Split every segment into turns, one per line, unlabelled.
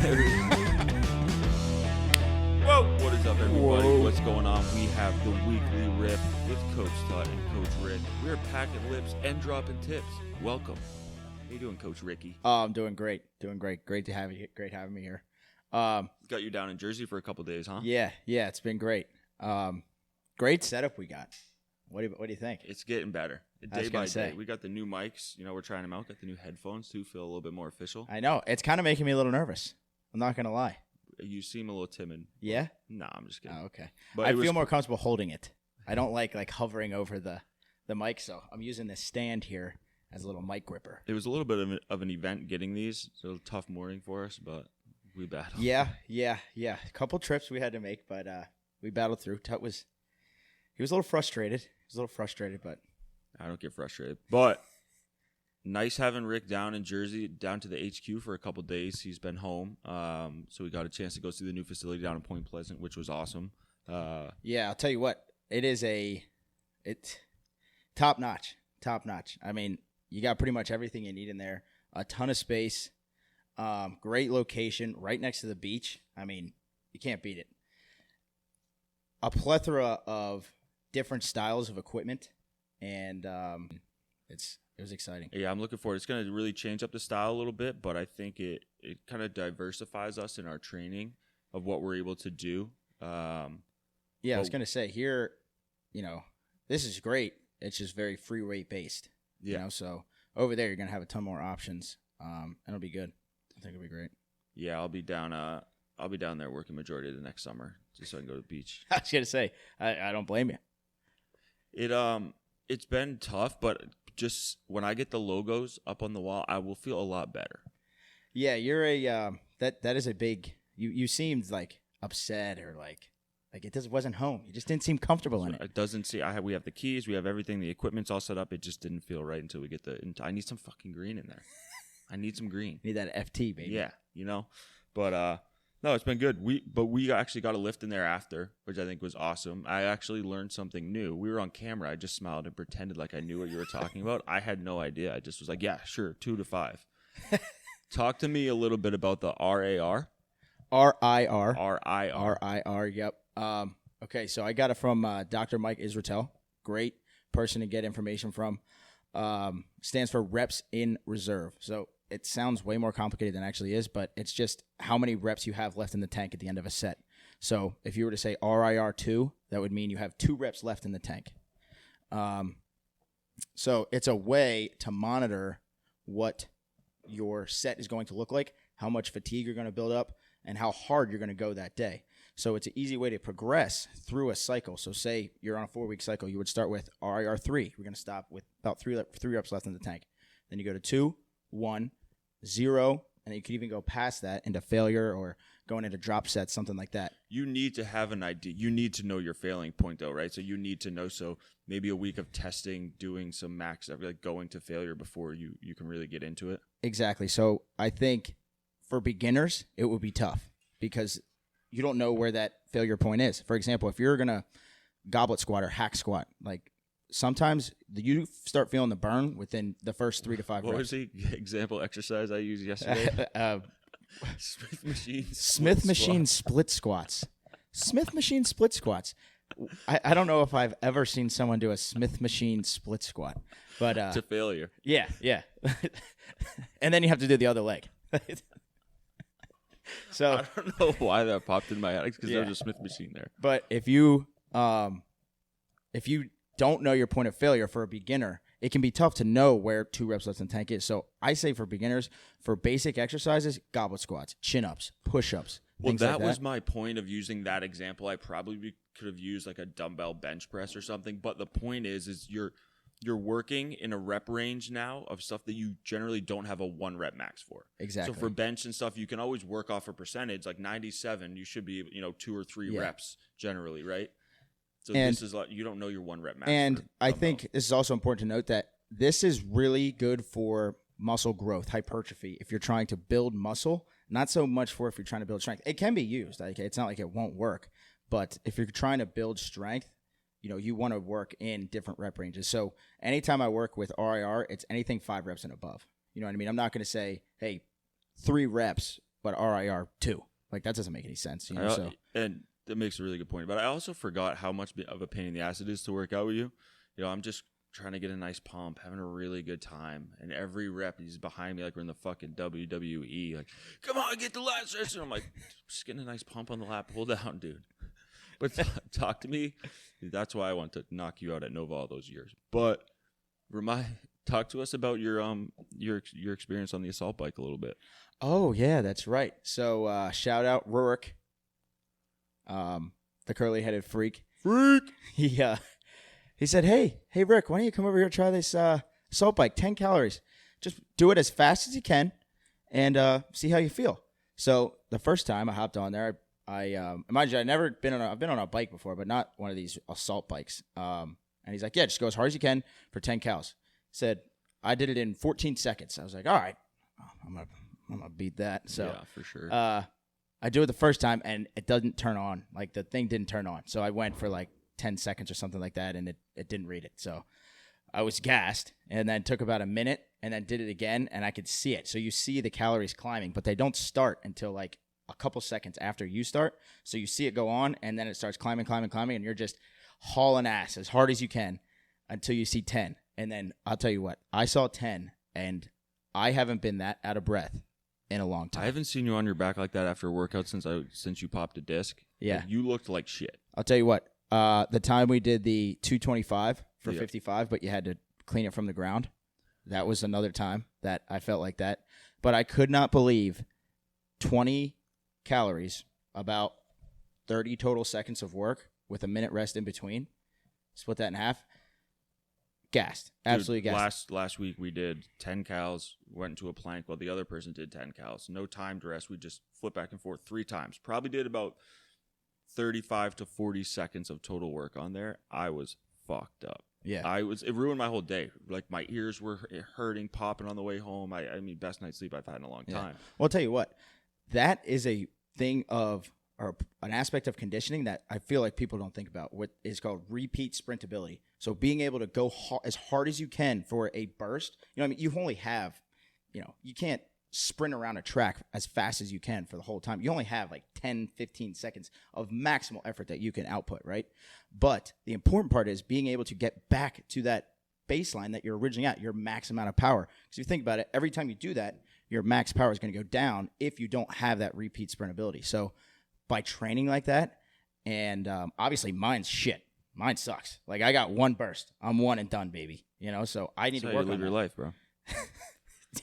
Whoa! What is up, everybody? What's going on? We have the weekly rip with Coach Todd and Coach Rick. We're packing lips and dropping tips. Welcome. How you doing, Coach Ricky?
Oh, I'm doing great. Great to have you. Great having me here.
Got you down in Jersey for a couple days, huh?
Yeah, it's been great. Great setup we got. What do you think?
It's getting better. Day by day. We got the new mics. You know, we're trying them out. Got the new headphones, too. Feel a little bit more official.
I know. It's kind of making me a little nervous. I'm not going to lie.
You seem a little timid.
Yeah?
Nah, I'm just kidding.
Oh, okay.
But
I feel more comfortable holding it. I don't like hovering over the mic, so I'm using this stand here as a little mic gripper.
It was a little bit of an event getting these. It's a tough morning for us, but we battled.
Yeah. A couple trips we had to make, but we battled through. Tut was a little frustrated. But
I don't get frustrated. But nice having Rick down in Jersey, down to the HQ for a couple days. He's been home, so we got a chance to go see the new facility down in Point Pleasant, which was awesome.
Yeah, I'll tell you what, it's top notch. I mean, you got pretty much everything you need in there. A ton of space, great location, right next to the beach. I mean, you can't beat it. A plethora of different styles of equipment, and it was exciting.
Yeah, I'm looking forward. It's going to really change up the style a little bit, but I think it kind of diversifies us in our training of what we're able to do.
I was going to say here, this is great. It's just very free weight based.
Yeah.
So over there, you're going to have a ton more options, and it'll be good. I think it'll be great.
Yeah, I'll be down there working majority of the next summer just so I can go to the beach.
I was going to say, I don't blame you.
It's been tough, but just when I get the logos up on the wall, I will feel a lot better.
Yeah, you're that is a big. You seemed like upset or like it just wasn't home. You just didn't seem comfortable in it.
It doesn't see. We have the keys, we have everything, the equipment's all set up. It just didn't feel right until we get I need some fucking green in there. I need some green.
Need that FT, baby.
Yeah, but no, it's been good. We actually got a lift in there after, which I think was awesome. I actually learned something new. We were on camera. I just smiled and pretended like I knew what you were talking about. I had no idea. I just was like, yeah, sure, 2 to 5. Talk to me a little bit about the RIR.
RIR, yep. Okay, so I got it from Dr. Mike Israetel. Great person to get information from. Stands for reps in reserve. So it sounds way more complicated than it actually is, but it's just how many reps you have left in the tank at the end of a set. So if you were to say RIR 2, that would mean you have 2 reps left in the tank. So it's a way to monitor what your set is going to look like, how much fatigue you're going to build up, and how hard you're going to go that day. So it's an easy way to progress through a cycle. So say you're on a 4-week cycle, you would start with RIR 3. We're going to stop with about 3 reps left in the tank. Then you go to 2, 1, 0, and you could even go past that into failure or going into drop sets, something like that.
You need to have an idea. You need to know your failing point, though, right? So you need to know. So maybe a week of testing, doing some max, like going to failure before you can really get into it.
Exactly. So I think for beginners, it would be tough because you don't know where that failure point is. For example, if you're going to goblet squat or hack squat, like sometimes you start feeling the burn within the first 3 to 5 reps.
What was the example exercise I used yesterday?
Smith machine split squats. Smith machine split squats. I don't know if I've ever seen someone do a Smith machine split squat, but
to failure.
Yeah. And then you have to do the other leg. So
I don't know why that popped in my head because there's a Smith machine there.
But if you don't know your point of failure for a beginner, it can be tough to know where 2 reps left in the tank is. So I say for beginners, for basic exercises, goblet squats, chin-ups, push-ups.
Well, that was my point of using that example. I probably could have used like a dumbbell bench press or something. But the point is you're working in a rep range now of stuff that you generally don't have a 1 rep max for.
Exactly.
So for bench and stuff, you can always work off a percentage. Like 97, you should be 2 or 3 reps generally, right? So this is like you don't know your 1 rep max.
And I think this is also important to note that this is really good for muscle growth, hypertrophy. If you're trying to build muscle, not so much for if you're trying to build strength. It can be used. Like it's not like it won't work. But if you're trying to build strength, you want to work in different rep ranges. So anytime I work with RIR, it's anything 5 reps and above. You know what I mean? I'm not going to say, hey, 3 reps but RIR 2. Like, that doesn't make any sense. You know, so.
And that makes a really good point. But I also forgot how much of a pain in the ass it is to work out with you. You know, I'm just trying to get a nice pump, having a really good time. And every rep, he's behind me like we're in the fucking WWE. Like, come on, get the last stretch. And I'm like, just getting a nice pump on the lap. Pull down, dude. But talk to me. That's why I want to knock you out at Nova all those years. But talk to us about your experience on the assault bike a little bit.
Oh, yeah, that's right. So shout out Rurik, the curly-headed freak. He said, hey, Rick, why don't you come over here and try this assault bike, 10 calories. Just do it as fast as you can and see how you feel. So the first time I hopped on there, I mind you, I've been on a bike before, but not one of these assault bikes. And he's like, yeah, just go as hard as you can for 10 cals. Said, I did it in 14 seconds. I was like, all right, I'm gonna beat that. So
yeah, for sure.
I do it the first time and it doesn't turn on. Like, the thing didn't turn on. So I went for like 10 seconds or something like that, and it didn't read it. So I was gassed, and then took about a minute, and then did it again, and I could see it. So you see the calories climbing, but they don't start until like a couple seconds after you start. So you see it go on, and then it starts climbing, and you're just hauling ass as hard as you can until you see 10. And then I'll tell you what, I saw 10, and I haven't been that out of breath in a long time.
I haven't seen you on your back like that after a workout since you popped a disc.
Yeah.
Like, you looked like shit.
I'll tell you what, the time we did the 225 for 55, but you had to clean it from the ground, that was another time that I felt like that. But I could not believe 20 calories, about 30 total seconds of work with a minute rest in between. Split that in half. Gassed. Absolutely gassed.
Last week we did 10 cals, went into a plank while the other person did 10 cals. No timed rest. We just flipped back and forth 3 times. Probably did about 35 to 40 seconds of total work on there. I was fucked up.
Yeah.
It ruined my whole day. Like, my ears were hurting, popping on the way home. I mean, best night's sleep I've had in a long time.
Well, I'll tell you what, that is a thing of, or an aspect of conditioning that I feel like people don't think about, what is called repeat sprintability. So being able to go as hard as you can for a burst. You know what I mean? You only have, you can't sprint around a track as fast as you can for the whole time. You only have like 10, 15 seconds of maximal effort that you can output, right? But the important part is being able to get back to that baseline that you're originally at, your max amount of power. Because if you think about it, every time you do that, your max power is going to go down if you don't have that repeat sprintability. So by training like that, and obviously mine's shit. Mine sucks. Like, I got one burst. I'm one and done, baby. So I need to work on
live your life, bro.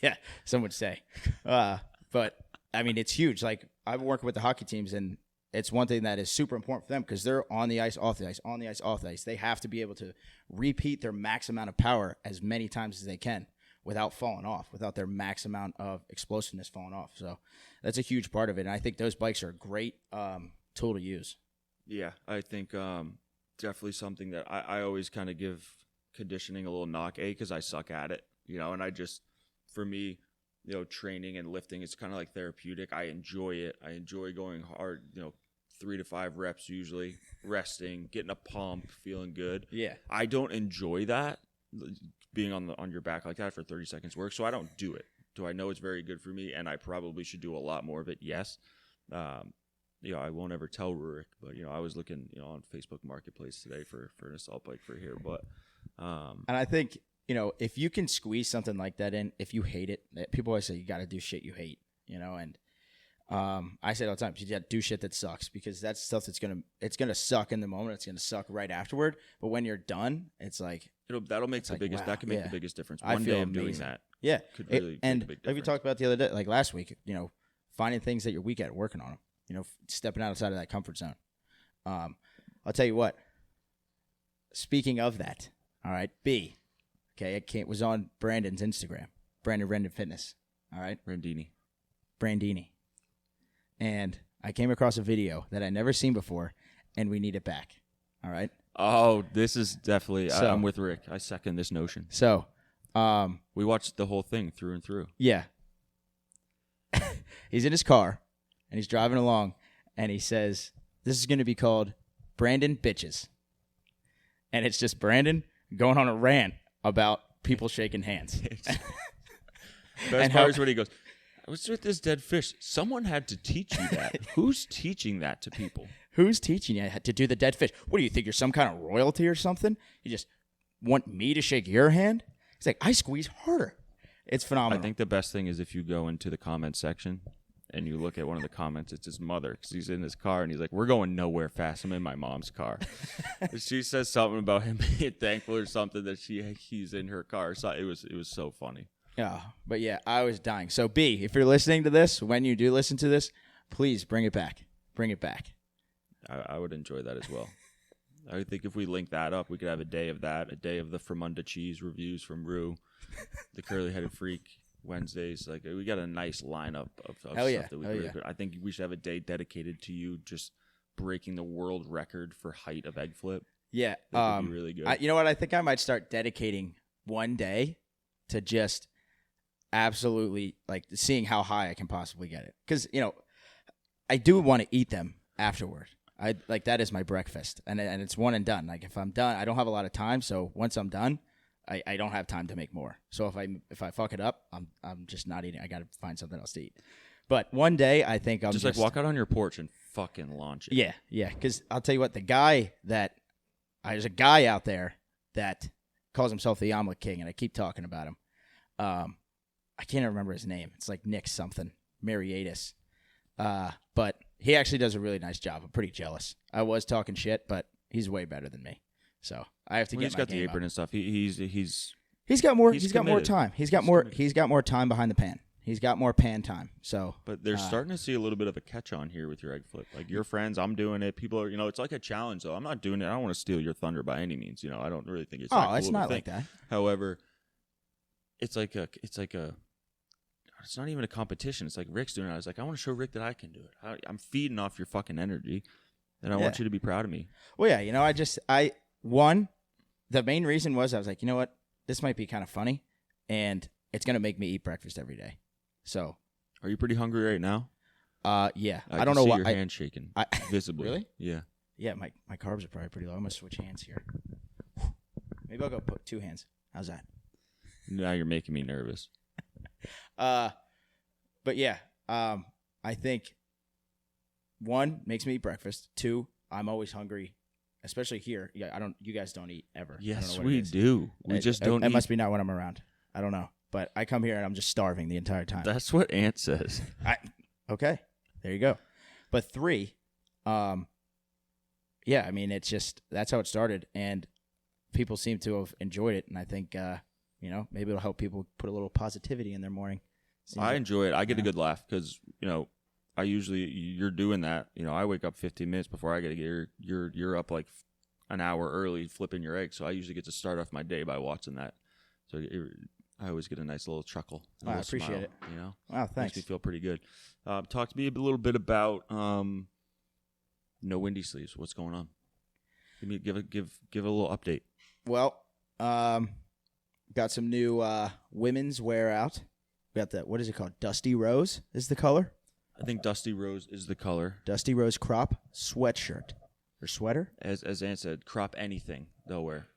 Yeah, some would say. But, I mean, it's huge. Like, I've been working with the hockey teams, and it's one thing that is super important for them because they're on the ice, off the ice, on the ice, off the ice. They have to be able to repeat their max amount of power as many times as they can without falling off, without their max amount of explosiveness falling off. So that's a huge part of it. And I think those bikes are a great tool to use.
Yeah, I think definitely something that I always kind of give conditioning a little knock, because I suck at it, and I just, for me, training and lifting, it's kind of like therapeutic. I enjoy it. I enjoy going hard, 3 to 5 reps usually, resting, getting a pump, feeling good.
Yeah.
I don't enjoy that, being on your back like that for 30 seconds work, so I don't do it. Do I know it's very good for me, and I probably should do a lot more of it? Yes. I won't ever tell Rurik, but I was looking, on Facebook Marketplace today for an assault bike for here, but
and I think, if you can squeeze something like that in, if you hate it, people always say you got to do shit you hate, and I say it all the time, you got to do shit that sucks, because that's stuff that's it's gonna suck in the moment, it's gonna suck right afterward, but when you're done, it's like
that'll make the biggest.
Wow,
that can make the biggest difference.
I
One
feel
day of doing
amazing.
that,
yeah,
could really
and
make a big
like we
difference.
talked about the other day, like last week, finding things that you're weak at, working on them, stepping outside of that comfort zone. I'll tell you what. Speaking of that, all right, B. Okay, it was on Brandon's Instagram, Brandon Fitness. All right, Brandini, and I came across a video that I never seen before, and we need it back. All right.
Oh, this is definitely. I'm with Rick. I second this notion.
So,
we watched the whole thing through and through.
Yeah. He's in his car, and he's driving along, and he says, "This is going to be called Brandon Bitches," and it's just Brandon going on a rant about people shaking hands.
Best part is when he goes, What's with this dead fish? Someone had to teach you that. Who's teaching that to people?
Who's teaching you to do the dead fish? What do you think? You're some kind of royalty or something? You just want me to shake your hand? He's like, I squeeze harder. It's phenomenal.
I think the best thing is if you go into the comment section and you look at one of the comments, it's his mother because he's in his car and he's like, we're going nowhere fast. I'm in my mom's car. She says something about him being thankful or something that he's in her car. So it was so funny.
Yeah, but yeah, I was dying. So B, if you're listening to this, when you do listen to this, please bring it back. Bring it back.
I would enjoy that as well. I think if we link that up, we could have a day of that, a day of the Fremunda cheese reviews from Rue, the curly-headed freak Wednesdays. Like we got a nice lineup of stuff that we could. I think we should have a day dedicated to you just breaking the world record for height of egg flip.
Yeah,
that would be really good.
You know what? I think I might start dedicating one day to just absolutely like seeing how high I can possibly get it. Because I do want to eat them afterward. I like that is my breakfast, and it's one and done. Like if I'm done, I don't have a lot of time. So once I'm done, I don't have time to make more. So if I fuck it up, I'm just not eating. I got to find something else to eat. But one day, I think I'm
just like walk out on your porch and fucking launch it.
Yeah. Because I'll tell you what, there's a guy out there that calls himself the Omelet King, and I keep talking about him. I can't remember his name. It's like Nick something, Mariatis. But he actually does a really nice job. I'm pretty jealous. I was talking shit, but he's way better than me. So I have to get.
He's got the apron and stuff. He's
got more.
He's
got more time. He's got more time behind the pan. He's got more pan time. So,
but they're starting to see a little bit of a catch on here with your egg flip. Like your friends, I'm doing it. People are, it's like a challenge. Though I'm not doing it. I don't want to steal your thunder by any means. I don't really think it's.
It's not like that.
However, it's not even a competition. It's like Rick's doing it. I was like, I want to show Rick that I can do it. I'm feeding off your fucking energy, and I want you to be proud of me.
Well, yeah, the main reason was I was like, you know what, this might be kind of funny, and it's gonna make me eat breakfast every day. So,
are you pretty hungry right now?
Yeah.
I
don't know
see
why
your hand shaking visibly.
Really?
Yeah.
Yeah, my carbs are probably pretty low. I'm gonna switch hands here. Maybe I'll go put 2 hands. How's that?
Now you're making me nervous.
But yeah, I think 1 makes me eat breakfast. 2, I'm always hungry, especially here. Yeah, you guys don't eat ever.
Yes, we do. We just don't.
It must be not when I'm around. I don't know, but I come here and I'm just starving the entire time.
That's what Ant says.
Okay, there you go. But 3, yeah, I mean it's just that's how it started, and people seem to have enjoyed it, and I think. Maybe it'll help people put a little positivity in their morning.
I enjoy it. I get a good laugh because, you're doing that. I wake up 15 minutes before I get to get here. You're up like an hour early flipping your eggs. So I usually get to start off my day by watching that. So I always get a nice little chuckle.
I appreciate it. Wow, thanks.
Makes me feel pretty good. Talk to me a little bit about No Windy Sleeves. What's going on? Give a little update.
Well, got some new women's wear out. We got what is it called? Dusty Rose is the color?
I think Dusty Rose is the color.
Dusty Rose crop sweatshirt. Or sweater?
As Ann said, crop anything they'll wear.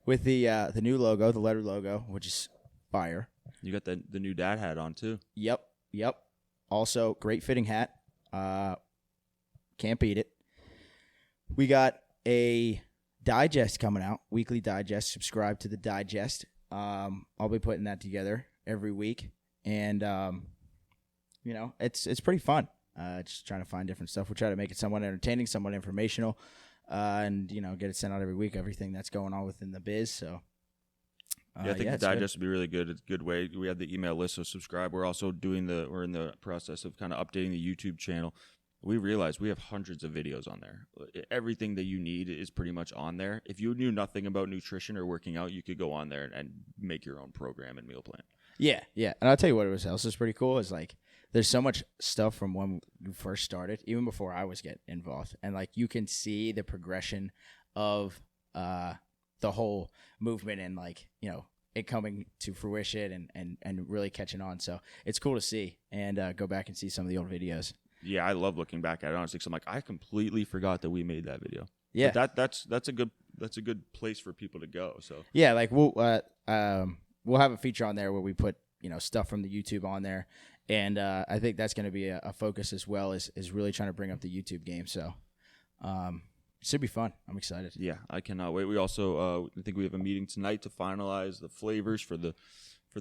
With the new logo, the letter logo, which is fire.
You got the new dad hat on, too.
Yep. Also, great fitting hat. Can't beat it. We got a digest coming out, weekly digest. Subscribe to the digest. I'll be putting that together every week, and it's pretty fun. Just trying to find different stuff. We try to make it somewhat entertaining, somewhat informational, and get it sent out every week. Everything that's going on within the biz. So
I think the digest would be really good. It's a good way. We have the email list, so subscribe. We're also we're in the process of kind of updating the YouTube channel. We realize we have hundreds of videos on there. Everything that you need is pretty much on there. If you knew nothing about nutrition or working out, you could go on there and make your own program and meal plan.
Yeah. And I'll tell you what else is pretty cool is like there's so much stuff from when we first started, even before I was getting involved. And like you can see the progression of the whole movement and like, it coming to fruition and really catching on. So it's cool to see and go back and see some of the old videos.
Yeah, I love looking back at it honestly. Cause I'm like, I completely forgot that we made that video.
Yeah,
but that's a good place for people to go. So
yeah, like we'll have a feature on there where we put stuff from the YouTube on there. And I think that's going to be a focus as well, is really trying to bring up the YouTube game. So it should be fun. I'm excited.
Yeah, I cannot wait. We also I think we have a meeting tonight to finalize the flavors for the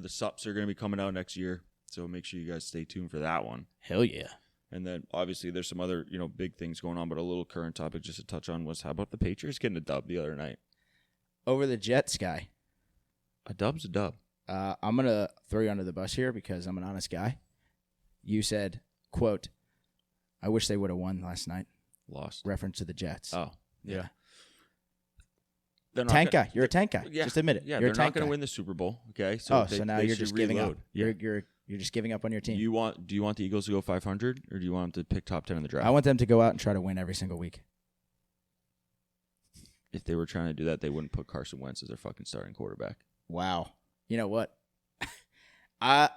sups that are going to be coming out next year. So make sure you guys stay tuned for that one.
Hell yeah.
And then obviously there's some other big things going on, but a little current topic just to touch on was, how about the Patriots getting a dub the other night?
Over the Jets, guy.
A dub's a dub.
I'm going to throw you under the bus here because I'm an honest guy. You said, quote, I wish they would have won last night.
Lost.
Reference to the Jets.
Oh, yeah.
Tank guy. You're a tank guy.
Yeah,
just admit it.
Yeah,
You're
they're not going to win the Super Bowl. Okay.
So now you're just giving up.
Yeah.
You're just giving up on your team.
Do you want the Eagles to go 500, or do you want them to pick top 10 in the draft?
I want them to go out and try to win every single week.
If they were trying to do that, they wouldn't put Carson Wentz as their fucking starting quarterback.
Wow. You know what? I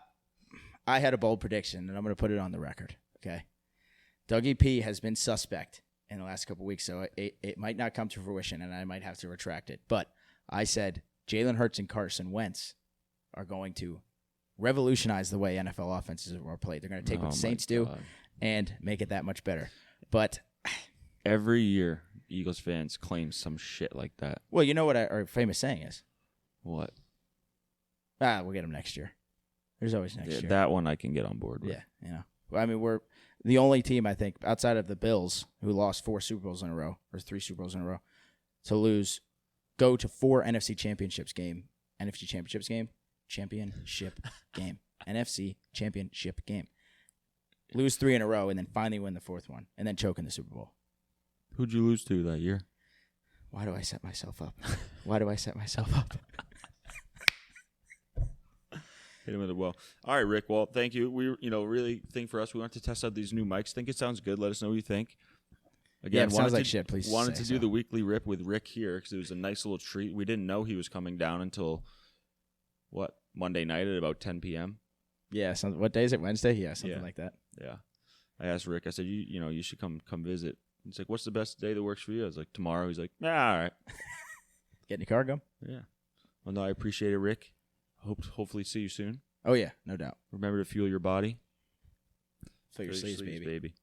had a bold prediction, and I'm going to put it on the record. Okay. Dougie P has been suspect in the last couple of weeks, so it might not come to fruition, and I might have to retract it. But I said Jalen Hurts and Carson Wentz are going to revolutionize the way NFL offenses are played. They're going to take what the Saints do and make it that much better. But
every year, Eagles fans claim some shit like that.
Well, you know what our famous saying is?
What?
We'll get them next year. There's always next year.
That one I can get on board with.
Yeah. Well, I mean, we're the only team, I think, outside of the Bills, who lost 4 Super Bowls in a row, or 3 Super Bowls in a row, to go to 4 NFC Championship game, NFC Championship game, lose 3 in a row, and then finally win the 4th one, and then choke in the Super Bowl.
Who'd you lose to that year?
Why do I set myself up?
Hit him with it well. All right, Rick. Well, thank you. We, really think for us, we want to test out these new mics. Think it sounds good. Let us know what you think. Again,
if it sounds like shit, please
wanted to
say
do the weekly rip with Rick here because it was a nice little treat. We didn't know he was coming down until Monday night at about 10 p.m.
Yeah. What day is it? Wednesday? Yeah, something like that.
Yeah. I asked Rick. I said, you should come visit. He's like, what's the best day that works for you? I was like, tomorrow. He's like, all right.
Get in your car, go.
Yeah. Well, no, I appreciate it, Rick. Hopefully see you soon.
Oh, yeah, no doubt.
Remember to fuel your body.
Fill your sleeves, baby.